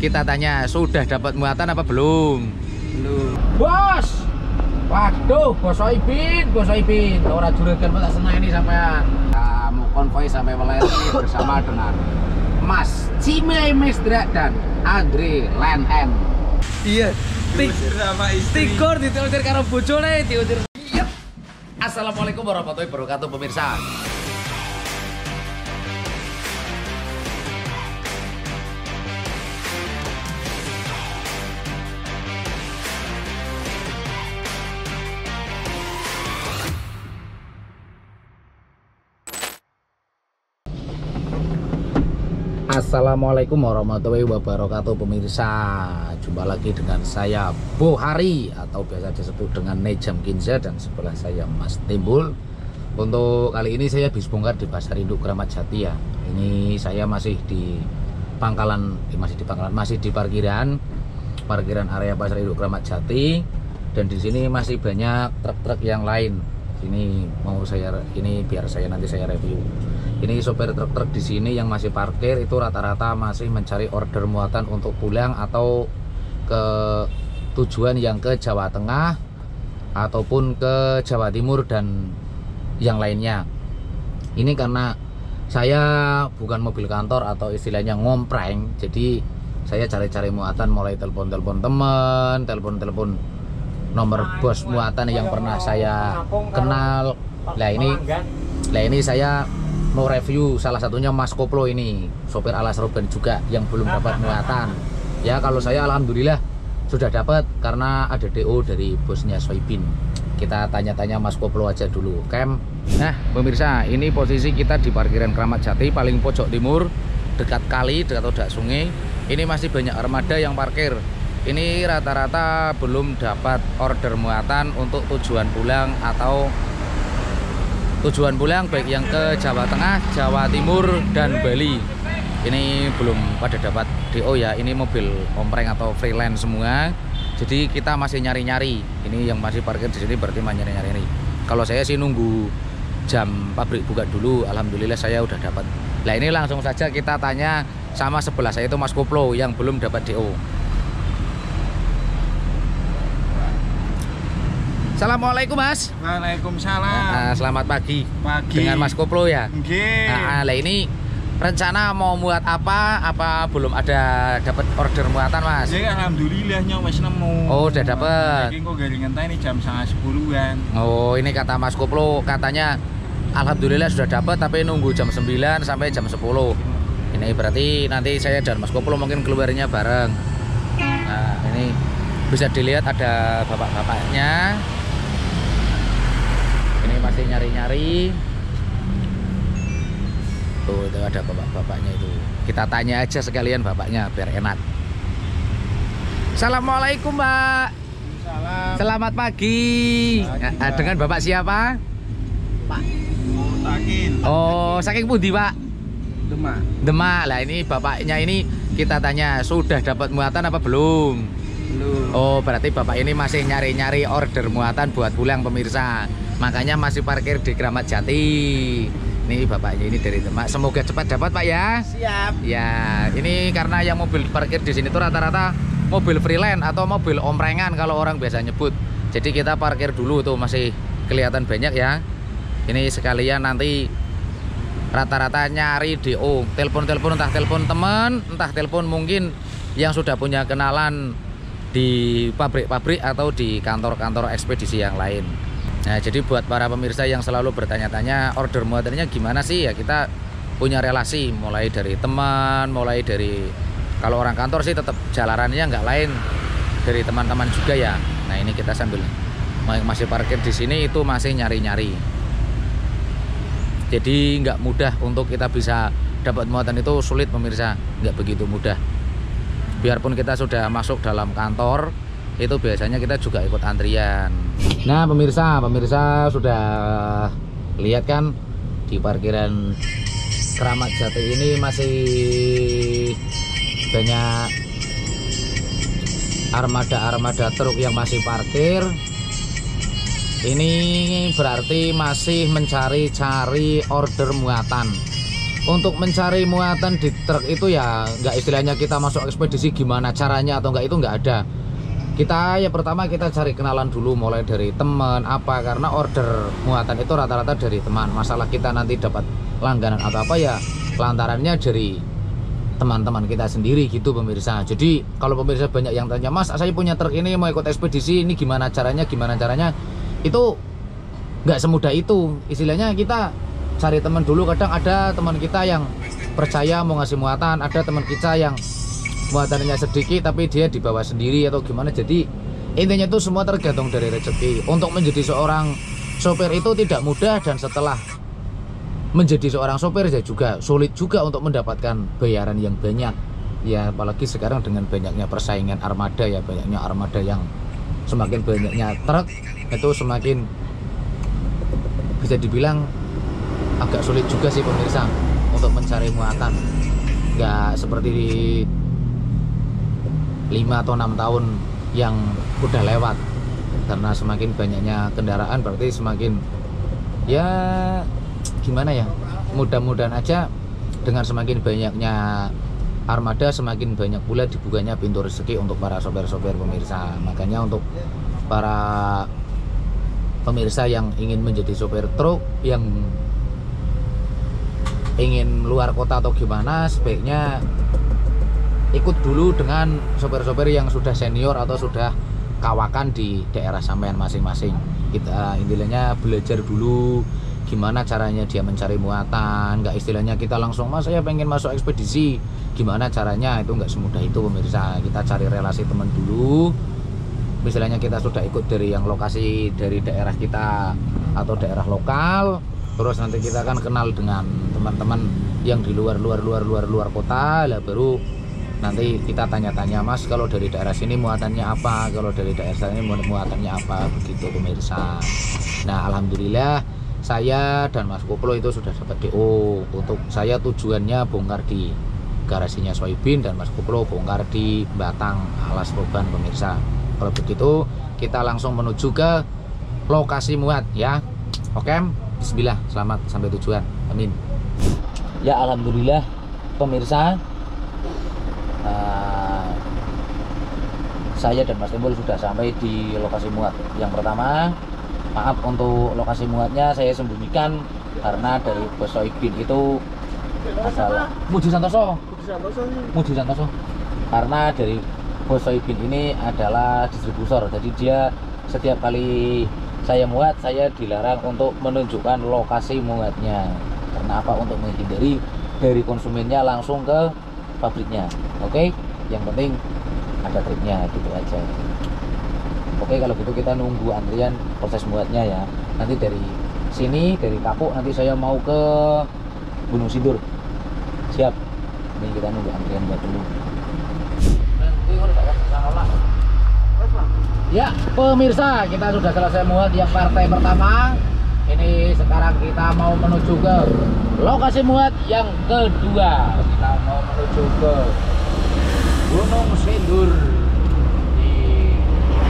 Kita tanya, sudah dapat muatan apa belum? Belum. Bos! Waduh, Bos Soibin. Ora juragan tak senang ini sampean. Kamu konvoy sampai Weleri bersama dengan Mas Cime Mesdra dan Andre Lenen. Iya. Tikor diusir karo bojone, diusir. Assalamualaikum warahmatullahi wabarakatuh pemirsa. Assalamualaikum warahmatullahi wabarakatuh pemirsa. Jumpa lagi dengan saya Bohari atau biasa disebut dengan Nejam Kinza, dan sebelah saya Mas Timbul. Untuk kali ini saya habis bongkar di Pasar Induk Kramat Jati ya. Ini saya masih di pangkalan, masih di parkiran area Pasar Induk Kramat Jati, dan di sini masih banyak truk-truk yang lain. Ini biar saya nanti saya review. Ini sopir truk-truk di sini yang masih parkir itu rata-rata masih mencari order muatan untuk pulang atau ke tujuan yang ke Jawa Tengah ataupun ke Jawa Timur dan yang lainnya. Ini karena saya bukan mobil kantor atau istilahnya ngompreng, jadi saya cari-cari muatan, mulai telepon-telepon teman, telepon-telepon nomor bos muatan yang pernah saya kenal. Nah ini saya mau review salah satunya Mas Koplo ini, sopir alas Ruben juga yang belum dapat muatan. Ya kalau saya alhamdulillah sudah dapat karena ada DO dari bosnya Soibin. Kita tanya-tanya Mas Koplo aja dulu. Nah pemirsa, ini posisi kita di parkiran Kramat Jati paling pojok timur, dekat kali atau dekat sungai. Ini masih banyak armada yang parkir. Ini rata-rata belum dapat order muatan untuk tujuan pulang atau tujuan pulang baik yang ke Jawa Tengah, Jawa Timur, dan Bali. Ini belum pada dapat DO ya. Ini mobil ompreng atau freelance semua. Jadi kita masih nyari-nyari. Ini yang masih parkir di sini berarti masih nyari-nyari. Kalau saya sih nunggu jam pabrik buka dulu. Alhamdulillah saya udah dapat. Nah ini langsung saja kita tanya sama sebelah saya itu Mas Koplo yang belum dapat DO. Assalamualaikum Mas. Waalaikumsalam. Selamat pagi. Dengan Mas Koplo ya. Nggih. Nah, ini rencana mau muat apa belum ada dapat order muatan Mas? Jadi alhamdulillahnya wis nemu. Oh udah dapat. Iki kok garing ngenteni jam 9:30-an. Oh ini kata Mas Koplo, katanya alhamdulillah sudah dapat tapi nunggu jam 9 sampai jam 10. Ini berarti nanti saya dan Mas Koplo mungkin keluarnya bareng. Nah ini bisa dilihat ada bapak-bapaknya. Ini masih nyari-nyari. Tuh itu ada bapak-bapaknya itu. Kita tanya aja sekalian bapaknya biar enak. Assalamualaikum Mbak. Salam. Selamat pagi. Dengan bapak siapa? Pak Takin. Oh saking pundi Pak? Demak. Lah ini bapaknya ini kita tanya, sudah dapat muatan apa belum? Belum. Oh berarti bapak ini masih nyari-nyari order muatan buat pulang pemirsa. Makanya masih parkir di Kramat Jati. Ini bapaknya ini dari Demak. Semoga cepat dapat Pak ya. Siap. Ya ini karena yang mobil parkir di sini tuh rata-rata mobil freelance atau mobil omprengan kalau orang biasa nyebut. Jadi kita parkir dulu tuh, masih kelihatan banyak ya. Ini sekalian nanti rata-rata nyari DO. Telepon-telepon, entah telepon teman, entah telepon mungkin yang sudah punya kenalan di pabrik-pabrik atau di kantor-kantor ekspedisi yang lain. Nah jadi buat para pemirsa yang selalu bertanya-tanya order muatannya gimana sih ya, kita punya relasi mulai dari teman, mulai dari kalau orang kantor sih tetap jalarannya nggak lain dari teman-teman juga ya. Nah ini kita sambil masih parkir di sini itu masih nyari-nyari. Jadi nggak mudah untuk kita bisa dapat muatan, itu sulit pemirsa, nggak begitu mudah. Biarpun kita sudah masuk dalam kantor, itu biasanya kita juga ikut antrian. Nah pemirsa sudah lihat kan di parkiran Kramat Jati ini masih banyak armada truk yang masih parkir. Ini berarti masih mencari-cari order muatan. Untuk mencari muatan di truk itu ya nggak istilahnya kita masuk ekspedisi gimana caranya atau nggak, itu nggak ada. Kita ya pertama kita cari kenalan dulu, mulai dari teman apa, karena order muatan itu rata-rata dari teman. Masalah kita nanti dapat langganan atau apa ya lantarannya dari teman-teman kita sendiri gitu pemirsa. Jadi kalau pemirsa banyak yang tanya, Mas saya punya truk ini mau ikut ekspedisi, ini gimana caranya, itu nggak semudah itu. Istilahnya kita cari teman dulu. Kadang ada teman kita yang percaya mau ngasih muatan, ada teman kita yang muatannya sedikit tapi dia dibawa sendiri atau gimana. Jadi intinya itu semua tergantung dari rezeki. Untuk menjadi seorang sopir itu tidak mudah, dan setelah menjadi seorang sopir ya juga sulit juga untuk mendapatkan bayaran yang banyak ya, apalagi sekarang dengan banyaknya persaingan armada ya, banyaknya armada yang semakin banyaknya truk itu semakin bisa dibilang agak sulit juga sih pemirsa untuk mencari muatan. Nggak seperti di 5 atau 6 tahun yang udah lewat, karena semakin banyaknya kendaraan berarti semakin ya gimana ya, mudah-mudahan aja dengan semakin banyaknya armada semakin banyak pula dibukanya pintu rezeki untuk para sopir-sopir pemirsa. Makanya untuk para pemirsa yang ingin menjadi sopir truk, yang ingin luar kota atau gimana, sebaiknya ikut dulu dengan sopir-sopir yang sudah senior atau sudah kawakan di daerah sampean masing-masing. Kita intinya belajar dulu gimana caranya dia mencari muatan. Nggak istilahnya kita langsung, Mas saya pengen masuk ekspedisi, gimana caranya, itu nggak semudah itu pemirsa. Kita cari relasi teman dulu. Misalnya kita sudah ikut dari yang lokasi dari daerah kita atau daerah lokal, terus nanti kita akan kenal dengan teman-teman yang di luar kota lah, baru nanti kita tanya-tanya, Mas kalau dari daerah sini muatannya apa, kalau dari daerah sini muatannya apa, begitu pemirsa. Nah alhamdulillah saya dan Mas Koplo itu sudah dapat DO. Untuk saya tujuannya bongkar di garasinya Soibin, dan Mas Koplo bongkar di Batang Alas Roban pemirsa. Kalau begitu kita langsung menuju ke lokasi muat ya. Oke, bismillah, selamat sampai tujuan, amin. Ya alhamdulillah pemirsa, saya dan Mas Timbul sudah sampai di lokasi muat. Yang pertama, maaf untuk lokasi muatnya saya sembunyikan karena dari Bos Soibin itu masalah Muji Santoso. Karena dari Bos Soibin ini adalah distributor, jadi dia setiap kali saya muat, saya dilarang untuk menunjukkan lokasi muatnya. Kenapa? Untuk menghindari dari konsumennya langsung ke pabriknya. Oke, yang penting ada triknya gitu aja. Oke, kalau gitu kita nunggu antrian proses muatnya ya. Nanti dari sini, dari Kapuk, nanti saya mau ke Gunung Sindur. Siap. Ini kita nunggu antrian buat dulu. Ya pemirsa, kita sudah selesai muat yang partai pertama. Ini sekarang kita mau menuju ke lokasi muat yang kedua. Kita mau menuju ke Gunung Sindur.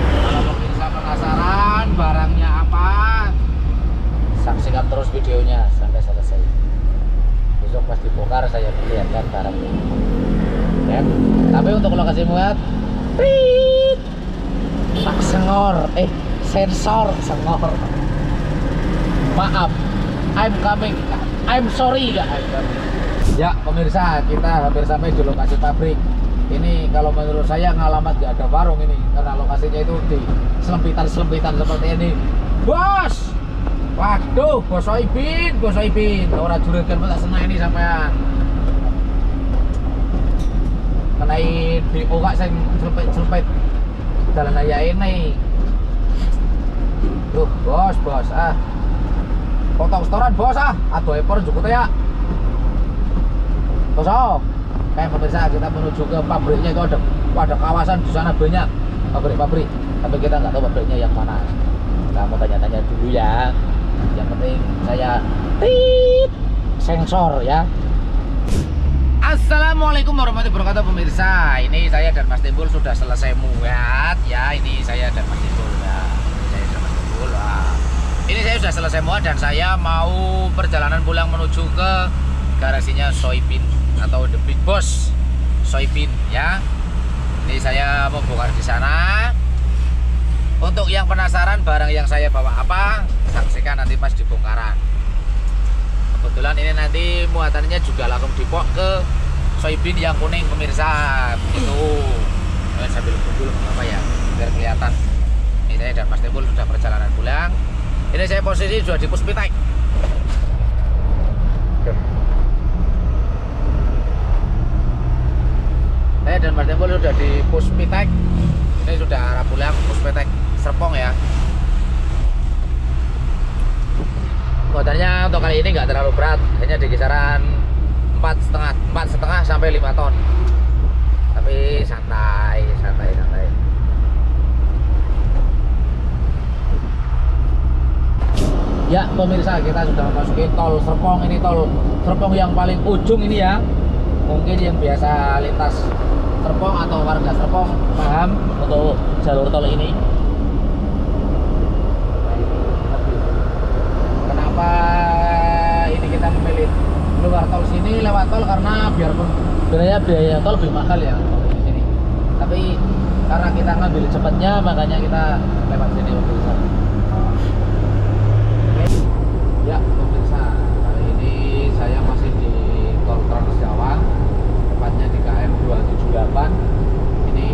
Kalau pemirsa penasaran barangnya apa, saksikan terus videonya sampai selesai. Besok pas dibongkar saya perlihatkan barangnya ya. Tapi untuk lokasi muat, sensor sengor. Maaf, I'm coming. I'm sorry ya. Ya pemirsa, kita hampir sampai di lokasi pabrik. Ini kalau menurut saya ngalamat gak ada warung ini, karena lokasinya itu di selempitan seperti ini. Bos, waduh, Bos Soibin, orang juragan tak senang ini sampean. Kenai BO kak saya selempit jalan aja ini. Tuh bos potong setoran bos aduh ekor cukup ya bos. Kayak pemirsa, kita menuju ke pabriknya. Itu ada kawasan di sana banyak pabrik, tapi kita nggak tahu pabriknya yang mana. Kita mau tanya-tanya dulu ya. Yang penting saya sensor ya. Assalamualaikum warahmatullahi wabarakatuh pemirsa. Ini saya dan Mas Timbul sudah selesai muat ya. Ini saya dan Mas Timbul ya. Ini saya sudah selesai muat dan saya mau perjalanan pulang menuju ke garasinya Soibin atau The Big Boss Soibin ya. Ini saya mau bongkar di sana. Untuk yang penasaran barang yang saya bawa apa, saksikan nanti pas di bongkaran. Kebetulan ini nanti muatannya juga langsung dipok ke Soibin yang kuning pemirsa. Itu sambil kumpul apa ya, biar kelihatan. Ini saya dan Mas Timbul sudah perjalanan pulang. Ini saya posisi sudah di Puspitek. Saya dan Mas Timbul sudah di Puspitek. Ini sudah arah pulang Puspitek Serpong ya. Muatannya untuk kali ini nggak terlalu berat, hanya di kisaran 4,5 sampai 5 ton. Tapi santai. Ya pemirsa, kita sudah memasuki tol Serpong. Ini tol Serpong yang paling ujung ini ya. Mungkin yang biasa lintas Serpong atau warga Serpong paham untuk jalur tol ini. Kenapa ini kita memilih keluar tol sini lewat tol, karena biarpun sebenarnya biaya tol lebih mahal ya di sini. Tapi karena kita ngambil cepatnya, makanya kita lewat sini pemirsa. Ya pemirsa, kali ini saya masih di tol Trans Jawa, tepatnya di KM 278. Ini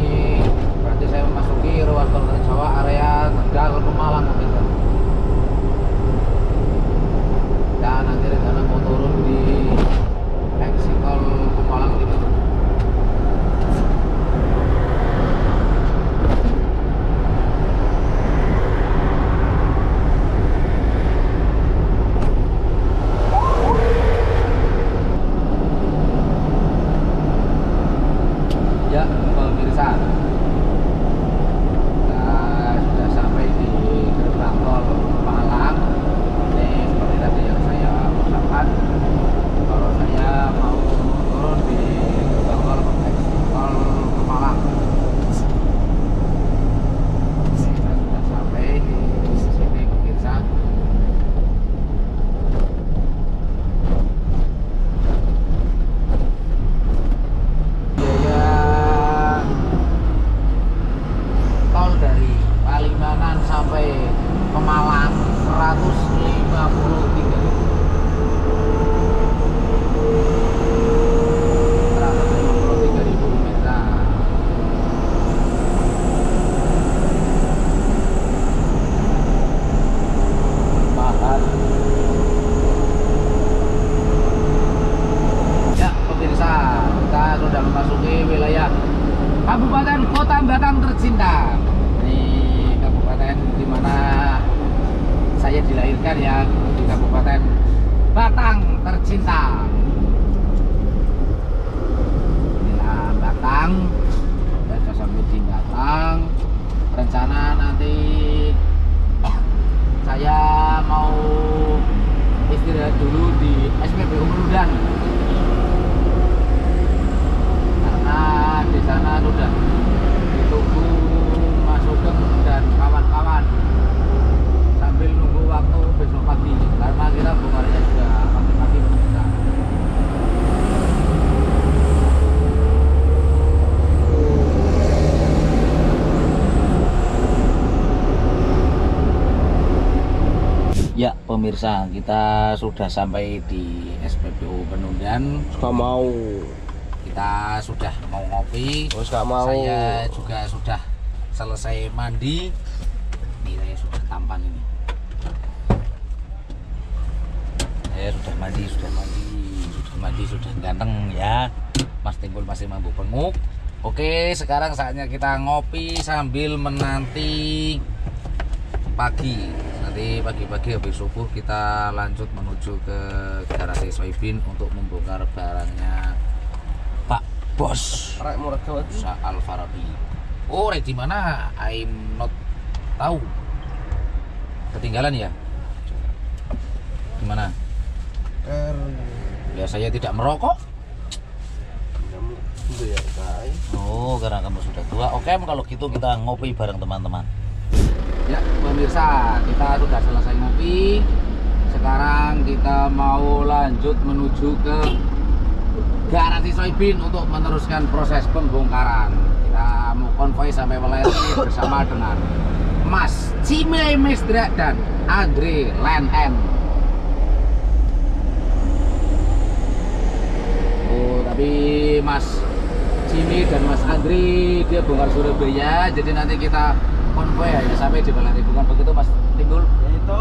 berarti saya memasuki ruas tol Trans Jawa area Tegal Pemalang pemirsa. Dan nanti rencana mau turun di exit tol Pemalang Timur. Ya pemirsa, kita sudah sampai di gerbang tol Pemalang. Ini seperti tadi yang saya ucapkan, kalau saya mau turun di gerbang tol Pemalang. Ini kita sudah sampai di sini pemirsa. Biaya tol dari Palimanan sampai Pemalang 153.000 pemirsa. Mahal. Ya pemirsa, kita sudah memasuki wilayah Kabupaten Kota Batang tercinta. Ini kabupaten di mana saya dilahirkan ya, di Kabupaten Batang tercinta. Inilah Batang, dan Jasambudin Batang. Rencana nanti saya mau istirahat dulu di SPBU Merudan, karena di sana sudah ditunggu Mas Sugeng dan kawan-kawan sambil nunggu waktu besok pagi, karena kita bongkarnya juga pagi-pagi pemirsa. Ya pemirsa, kita sudah sampai di SPBU Penundan. Gak mau. Kita sudah mau ngopi. Terus gak mau. Saya juga sudah selesai mandi. Ini saya sudah tampan ini. Saya sudah mandi, sudah ganteng ya. Mas Timbul masih mampu penguk. Oke, sekarang saatnya kita ngopi sambil menanti pagi. Nanti pagi-pagi habis subuh kita lanjut menuju ke garasi Soibin untuk membongkar barangnya Pak Bos Al-Farabi. Oh, di mana? I'm not tahu. Ketinggalan ya? Gimana? Ya saya tidak merokok. Oh, karena kamu sudah tua. Oke, kalau gitu kita ngopi bareng teman-teman. Ya pemirsa, kita sudah selesai ngopi. sekarang kita mau lanjut menuju ke garasi Soibin untuk meneruskan proses pembongkaran. Kita mau konvoi sampai Weleri bersama dengan Mas Cime Mesdra dan Andre Len. Oh, tapi Mas Cime dan Mas Andre dia bongkar Surabaya, jadi nanti kita konvoi hanya sampai di Weleri, bukan begitu Mas Timbul? Itu.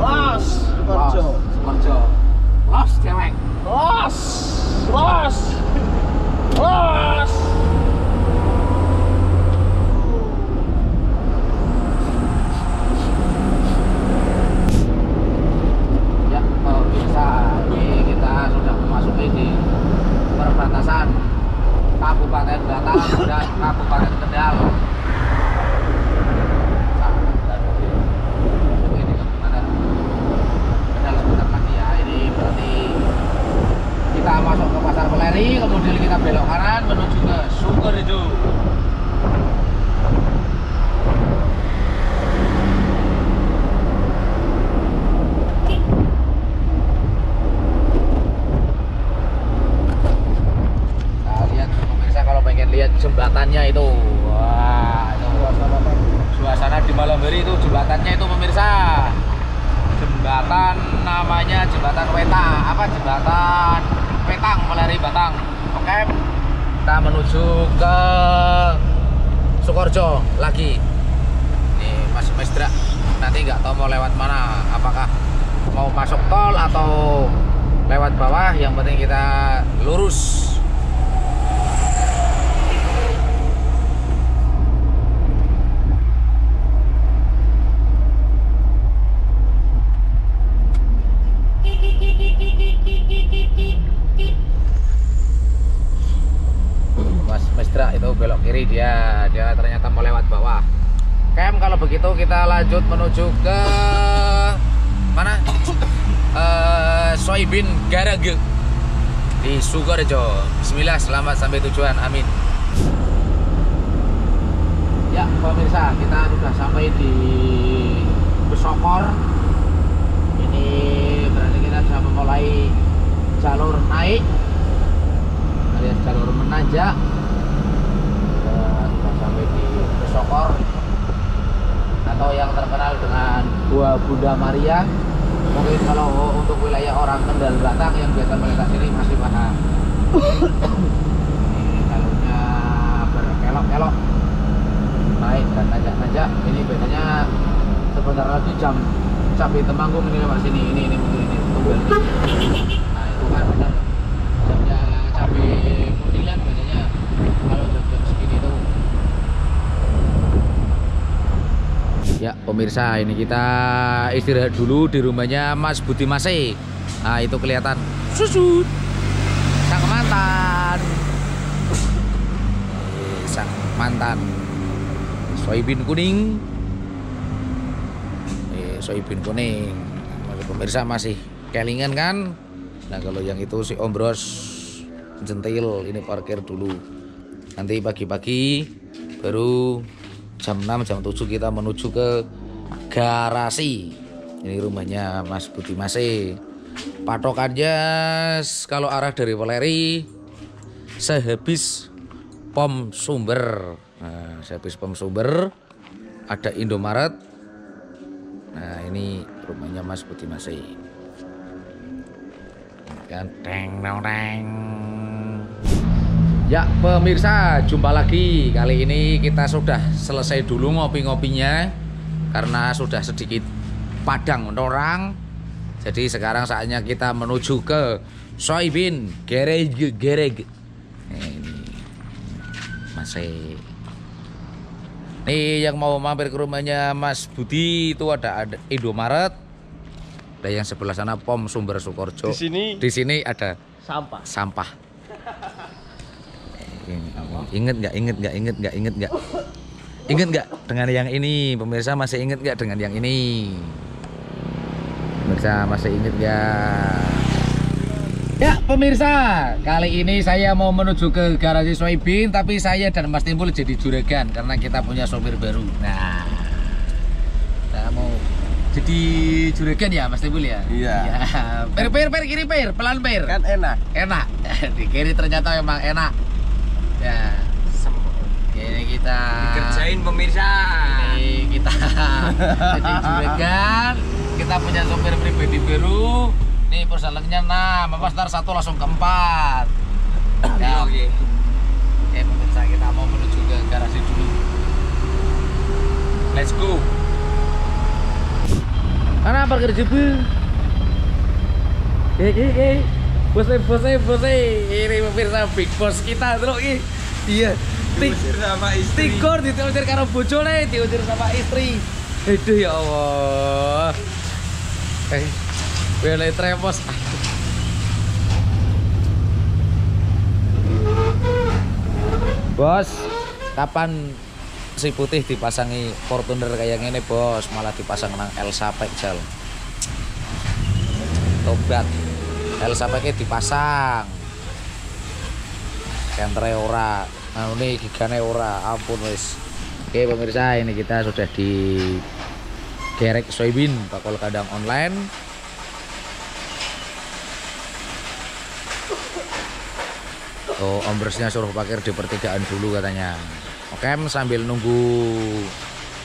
Los, Sukorjo. Los cewek. Los. Ya, kalau bisa ini kita sudah memasuki di perbatasan Kabupaten Batang dan Kabupaten Kendal. Ini Kabupaten Kendal sebentar lagi ya. Ini berarti kita masuk ke Pasar Weleri, kemudian kita belok kanan menuju ke Sukorejo. Lihat jembatannya itu, wah itu suasana di malam hari itu jembatannya itu pemirsa, jembatan namanya jembatan jembatan Wetang Weleri Batang. Oke, kita menuju ke Sukorjo lagi. Ini Mas Mesdra nanti nggak tahu mau lewat mana, apakah mau masuk tol atau lewat bawah, yang penting kita lurus. Mas Mesdra itu belok kiri, dia ternyata mau lewat bawah. Kem, kalau begitu kita lanjut menuju ke mana? Soibin Garage di Sukorejo. Bismillah, selamat sampai tujuan, amin. Ya pemirsa, kita sudah sampai di Besokor. Ini berarti kita sudah memulai jalur naik alias jalur menanjak. Sudah sampai di Besokor atau yang terkenal dengan Gua Bunda Maria. Mungkin kalau untuk wilayah orang Kendal Batang yang biasa melewati sini masih paham. Ini jalurnya berkelok-kelok, naik dan nanjak-nanjak. Ini bedanya sebentar lagi jam cabai Temanggung ini lewat sini. Ini mungkin ini tunggal. Nah itu kan benar jamnya cabai Kuningan bedanya kalau jam-jam segini tuh. Ya pemirsa, ini kita istirahat dulu di rumahnya Mas Budi Mase. Nah itu kelihatan susut sang mantan, sang mantan soibin kuning. Soibin kuning, pemirsa masih kelingan kan? Nah kalau yang itu si Om Bros jentil, ini parkir dulu. Nanti pagi-pagi baru jam 6, jam 7 kita menuju ke garasi. Ini rumahnya Mas Budi Mase. Patokannya kalau arah dari Weleri sehabis pom sumber. Nah, sehabis pom sumber ada Indomaret. Nah, ini rumahnya Mas Budi Mase. Kan teng teng. Ya pemirsa, jumpa lagi. Kali ini kita sudah selesai dulu ngopi-ngopinya karena sudah sedikit padang untuk orang. Jadi sekarang saatnya kita menuju ke Soibin Garage. Ini masih. Nih yang mau mampir ke rumahnya Mas Budi itu ada Indomaret. Ada yang sebelah sana pom sumber Sukorjo. Di sini ada sampah. Ingat nggak dengan yang ini? Pemirsa masih ingat nggak dengan yang ini? Pemirsa masih ingat nggak? Ya pemirsa, kali ini saya mau menuju ke garasi Soibin, tapi saya dan Mas Timbul jadi juragan karena kita punya sopir baru. Nah, saya mau Jadi juragan ya Mas Timbul ya? Iya. Per kiri pelan Kan enak. enak. Di kiri ternyata memang enak. Ya. Ini kita Kerjain pemirsa. Ini kita jadi juragan. Kita punya sopir pribadi baru. Nih persalengnya 6, Mas ntar 1 langsung ke 4. Ya, Oke. Oke pemirsa, kita mau menuju ke garasi dulu. Let's go. Mana parkir jebu? Bos. Ini pemirsa big boss kita terus ini. Iya. Diusir sama istri. Tikur diusir karo bojone, diusir sama istri. Aduh ya Allah. Bele trepos. Bos, kapan si putih dipasangi Fortuner kayak gini bos, malah dipasang nang Elsa Pexel. Tobat, Elsa Pexel dipasang. Kentre ora, ini gigane ora, ampun wis. Oke pemirsa, ini kita sudah di Gerek Soybean, bakul kandang online. Oh, Om Bersnya suruh parkir di pertigaan dulu katanya. Oke, sambil nunggu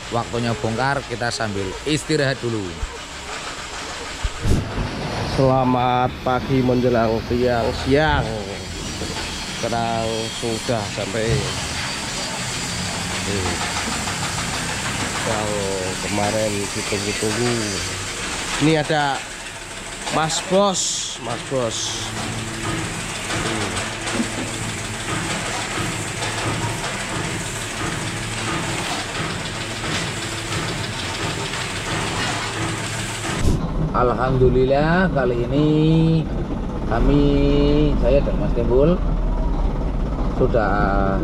waktunya bongkar, kita sambil istirahat dulu. Selamat pagi menjelang siang. Sekarang sudah sampai. Kalau kemarin ditunggu-tunggu. Ini ada Mas Bos. Alhamdulillah kali ini saya dan Mas Timbul sudah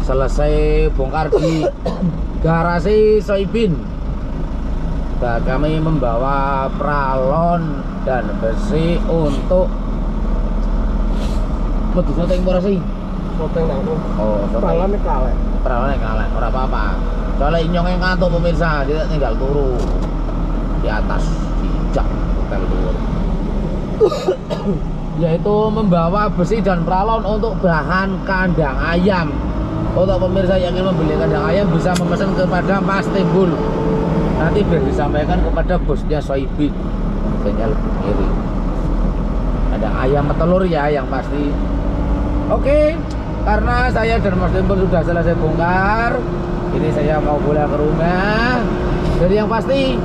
selesai bongkar di garasi Soybean. Nah, kami membawa pralon dan besi untuk syuting sih. Syuting aku. Oh, Pralonnya kalah. Pralonnya kalah, ora apa-apa. Soalnya inyongnya ngantuk pemirsa, dia tinggal turu di atas jak hotel dhuwur. Yaitu membawa besi dan pralon untuk bahan kandang ayam. Untuk pemirsa yang ingin membeli kandang ayam bisa memesan kepada Mas Timbul. Nanti biar disampaikan kepada bosnya Soybean. Kayaknya lebih mirip. Kandang ayam petelur ya yang pasti. Oke, karena saya dan Mas Timbul sudah selesai bongkar, ini saya mau pulang ke rumah. Jadi yang pasti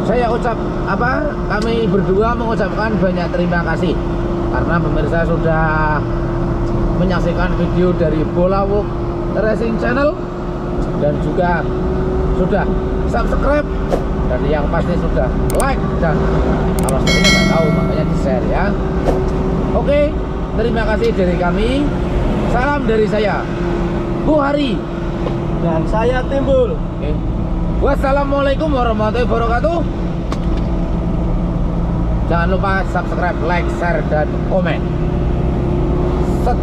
saya kami berdua mengucapkan banyak terima kasih karena pemirsa sudah menyaksikan video dari Bolawuk Racing Channel dan juga sudah subscribe dan yang pasti sudah like dan kalau sebenarnya nggak tahu makanya di share ya. Oke, terima kasih dari kami. Salam dari saya, Bu Hari Dan saya Timbul. Oke. Wassalamualaikum warahmatullahi wabarakatuh. Jangan lupa subscribe, like, share, dan komen. Set.